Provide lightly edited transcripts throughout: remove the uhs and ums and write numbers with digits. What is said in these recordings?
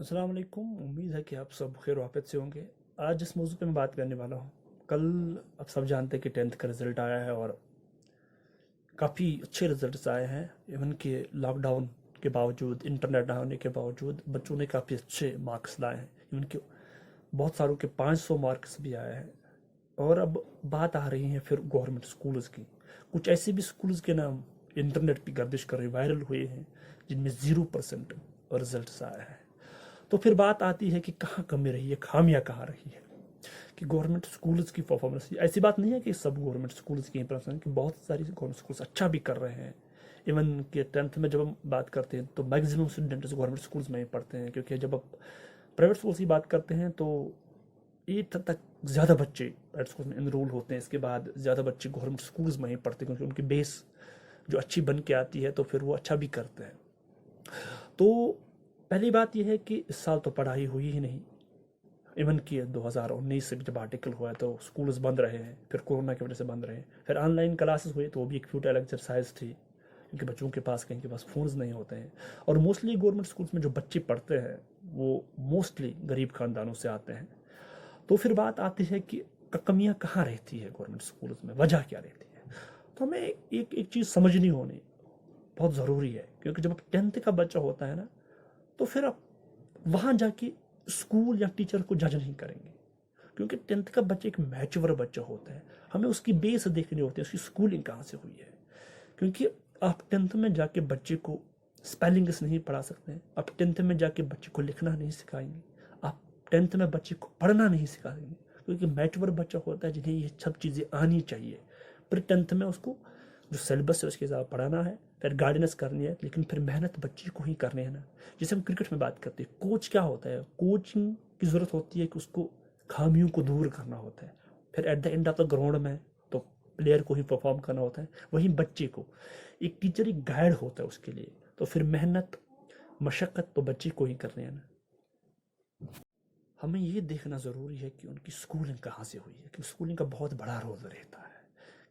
अस्सलाम वालेकुम। उम्मीद है कि आप सब खैर वाफियत से होंगे। आज जिस मौजू पे मैं बात करने वाला हूँ, कल आप सब जानते हैं कि 10th का रिज़ल्ट आया है और काफ़ी अच्छे रिज़ल्ट्स आए हैं। इवन कि लॉकडाउन के बावजूद, इंटरनेट ना होने के बावजूद बच्चों ने काफ़ी अच्छे मार्क्स लाए हैं। इवन कि बहुत सारों के 500 मार्क्स भी आए हैं। और अब बात आ रही है फिर गवर्नमेंट स्कूल्स की। कुछ ऐसे भी स्कूल्स के नाम इंटरनेट पे गर्दिश कर रहे, वायरल हुए हैं, जिनमें 0% रिजल्ट्स आए हैं। तो फिर बात आती है कि कहाँ कमी रही है, खामियां कहाँ रही है कि गवर्नमेंट स्कूल्स की परफॉर्मेंस। ऐसी बात नहीं है कि सब गवर्नमेंट स्कूल्स की परफॉर्मेंस, कि बहुत सारी गवर्नमेंट स्कूल्स अच्छा भी कर रहे हैं। इवन कि 10th में जब हम बात करते हैं तो मैक्सिमम स्टूडेंट्स गवर्नमेंट स्कूल्स में ही पढ़ते हैं, क्योंकि जब आप प्राइवेट स्कूल्स की बात करते हैं तो 8th तक ज़्यादा बच्चे प्राइवेट स्कूल में इनरोल होते हैं। इसके बाद ज़्यादा बच्चे गवर्नमेंट स्कूल्स में ही पढ़ते हैं, क्योंकि उनकी बेस जो अच्छी बन के आती है तो फिर वो अच्छा भी करते हैं। तो पहली बात यह है कि इस साल तो पढ़ाई हुई ही नहीं। इवन कि 2019 से भी जब आर्टिकल हुआ है तो स्कूल्स बंद रहे हैं, फिर कोरोना की वजह से बंद रहे हैं, फिर ऑनलाइन क्लासेस हुए तो वो भी एक फ्यूटाइल एक्सरसाइज थी, क्योंकि बच्चों के पास कहीं के पास फ़ोन्स नहीं होते हैं। और मोस्टली गवर्नमेंट स्कूल्स में जो बच्चे पढ़ते हैं वो मोस्टली गरीब खानदानों से आते हैं। तो फिर बात आती है कि कमियां कहाँ रहती है गवर्नमेंट स्कूल्स में, वजह क्या रहती है। तो हमें एक एक चीज़ समझनी होनी बहुत ज़रूरी है, क्योंकि जब आप 10th का बच्चा होता है ना, तो फिर आप वहाँ जाके स्कूल या टीचर को जज नहीं करेंगे, क्योंकि 10th का बच्चा एक मैच्योर बच्चा होता है। हमें उसकी बेस देखनी होती है, उसकी स्कूलिंग कहाँ से हुई है। क्योंकि आप 10th में जाके बच्चे को स्पेलिंग्स नहीं पढ़ा सकते हैं, आप 10th में जाके बच्चे को लिखना नहीं सिखाएंगे, आप 10th में बच्चे को पढ़ना नहीं सिखाएंगे, क्योंकि मैच्योर बच्चा होता है जिन्हें ये सब चीज़ें आनी चाहिए। फिर 10th में उसको जो सिलेबस है उसके हिसाब पढ़ाना है, फिर गाइडेंस करनी है, लेकिन फिर मेहनत बच्चे को ही करनी है ना। जैसे हम क्रिकेट में बात करते हैं, कोच क्या होता है, कोचिंग की ज़रूरत होती है कि उसको खामियों को दूर करना होता है। फिर at the end of the ground में तो प्लेयर को ही परफॉर्म करना होता है। वहीं बच्चे को एक टीचर एक गाइड होता है उसके लिए। तो फिर मेहनत मशक्क़त तो बच्चे को ही करनी है ना। हमें ये देखना ज़रूरी है कि उनकी स्कूलिंग कहाँ से हुई है, कि स्कूलिंग का बहुत बड़ा रोल रहता है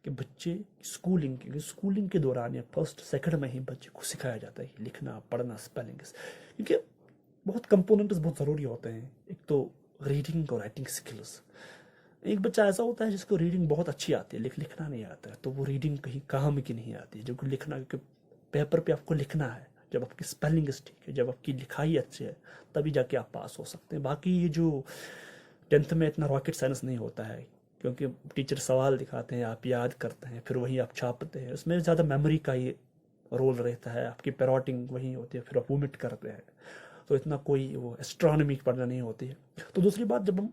कि बच्चे स्कूलिंग के दौरान या फर्स्ट सेकंड में ही बच्चे को सिखाया जाता है कि लिखना पढ़ना स्पेलिंग्स। क्योंकि बहुत कंपोनेंट्स बहुत ज़रूरी होते हैं। एक तो रीडिंग और राइटिंग स्किल्स। एक बच्चा ऐसा होता है जिसको रीडिंग बहुत अच्छी आती है, लिखना नहीं आता है, तो वो रीडिंग कहीं काम की नहीं आती है। जबकि लिखना, क्योंकि पेपर पे आपको लिखना है, जब आपकी स्पेलिंग ठीक है, जब आपकी लिखाई अच्छी है, तभी जाके आप पास हो सकते हैं। बाकी ये जो 10th में इतना रॉकेट साइंस नहीं होता है, क्योंकि टीचर सवाल दिखाते हैं, आप याद करते हैं, फिर वही आप छापते हैं। उसमें ज़्यादा मेमोरी का ही रोल रहता है, आपकी पैरोटिंग वही होती है, फिर आप वोमिट करते हैं। तो इतना कोई वो एस्ट्रोनॉमी पढ़ना नहीं होती है। तो दूसरी बात, जब हम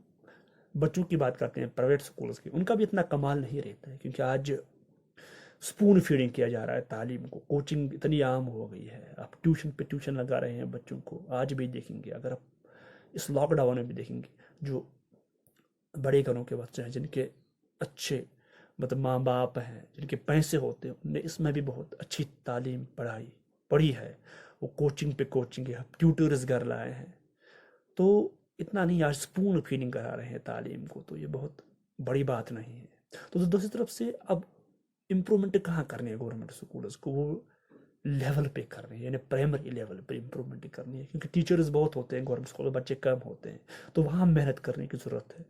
बच्चों की बात करते हैं प्राइवेट स्कूल्स की, उनका भी इतना कमाल नहीं रहता है, क्योंकि आज स्पून फीडिंग किया जा रहा है तालीम को। कोचिंग इतनी आम हो गई है, आप ट्यूशन पे ट्यूशन लगा रहे हैं बच्चों को। आज भी देखेंगे, अगर आप इस लॉकडाउन में भी देखेंगे, जो बड़े घरों के बच्चे हैं, जिनके अच्छे मतलब माँ बाप हैं, जिनके पैसे होते हैं, उनने इसमें भी बहुत अच्छी तालीम पढ़ाई पढ़ी है। वो कोचिंग पे कोचिंग है, ट्यूटर्स घर लाए हैं। तो इतना नहीं, आज स्पून फीडिंग करा रहे हैं तालीम को, तो ये बहुत बड़ी बात नहीं है। तो दूसरी तरफ से अब इम्प्रूवमेंट कहाँ करनी है गवर्नमेंट स्कूल्स को, वो लेवल पे करनी है, यानी प्राइमरी लेवल पे इम्प्रूवमेंट करनी है। क्योंकि टीचर्स बहुत होते हैं गवर्नमेंट स्कूल में, बच्चे कम होते हैं, तो वहाँ मेहनत करने की ज़रूरत है।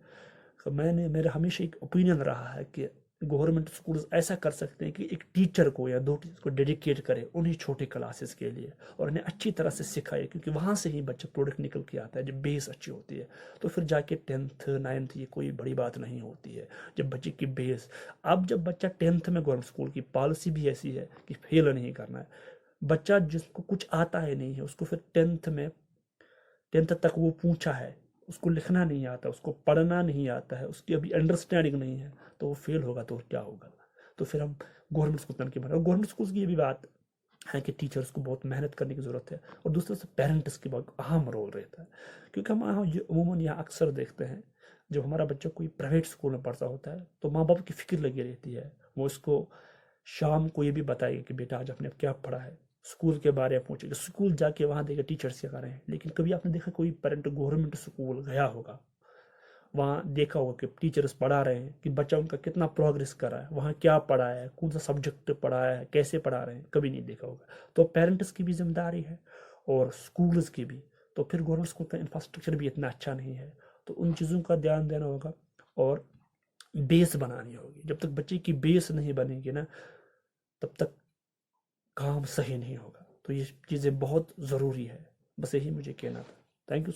तो मेरा हमेशा एक ओपिनियन रहा है कि गवर्नमेंट स्कूल्स ऐसा कर सकते हैं कि एक टीचर को या दो टीचर को डेडिकेट करें उन्हीं छोटे क्लासेस के लिए, और उन्हें अच्छी तरह से सिखाए, क्योंकि वहाँ से ही बच्चा प्रोडक्ट निकल के आता है जब बेस अच्छी होती है। तो फिर जाके 10th 9th ये कोई बड़ी बात नहीं होती है, जब बच्चे की बेस। अब जब बच्चा 10th में, गवर्नमेंट स्कूल की पॉलिसी भी ऐसी है कि फेल नहीं करना है। बच्चा जिसको कुछ आता है नहीं है, उसको फिर 10th तक वो पूछा है, उसको लिखना नहीं आता, उसको पढ़ना नहीं आता है, उसकी अभी अंडरस्टैंडिंग नहीं है, तो वो फेल होगा तो क्या होगा। तो फिर हम गवर्नमेंट स्कूल की बात, और गवर्नमेंट स्कूल की ये भी बात है कि टीचर्स को बहुत मेहनत करने की ज़रूरत है, और दूसरे से पेरेंट्स की बहुत अहम रोल रहता है। क्योंकि हम अमूमन यहाँ अक्सर देखते हैं, जब हमारा बच्चा कोई प्राइवेट स्कूल में पढ़ता होता है तो माँ बाप की फिक्र लगी रहती है। वो इसको शाम को ये भी बताएगा कि बेटा आज आपने क्या पढ़ा है, स्कूल के बारे में पूछेगा, स्कूल जाके वहाँ देगा टीचर्स क्या कर रहे हैं। लेकिन कभी आपने देखा कोई पेरेंट गवर्नमेंट स्कूल गया होगा, वहाँ देखा होगा कि टीचर्स पढ़ा रहे हैं, कि बच्चा उनका कितना प्रोग्रेस कर रहा है, वहाँ क्या पढ़ा है, कौन सा सब्जेक्ट पढ़ाया है, कैसे पढ़ा रहे हैं, कभी नहीं देखा होगा। तो पेरेंट्स की भी जिम्मेदारी है और स्कूल्स की भी। तो फिर गवर्नमेंट स्कूल का इंफ्रास्ट्रक्चर भी इतना अच्छा नहीं है। तो उन चीज़ों का ध्यान देना होगा और बेस बनानी होगी। जब तक बच्चे की बेस नहीं बनेगी ना, तब तक काम सही नहीं होगा। तो ये चीज़ें बहुत ज़रूरी है। बस यही मुझे कहना था। Thank you.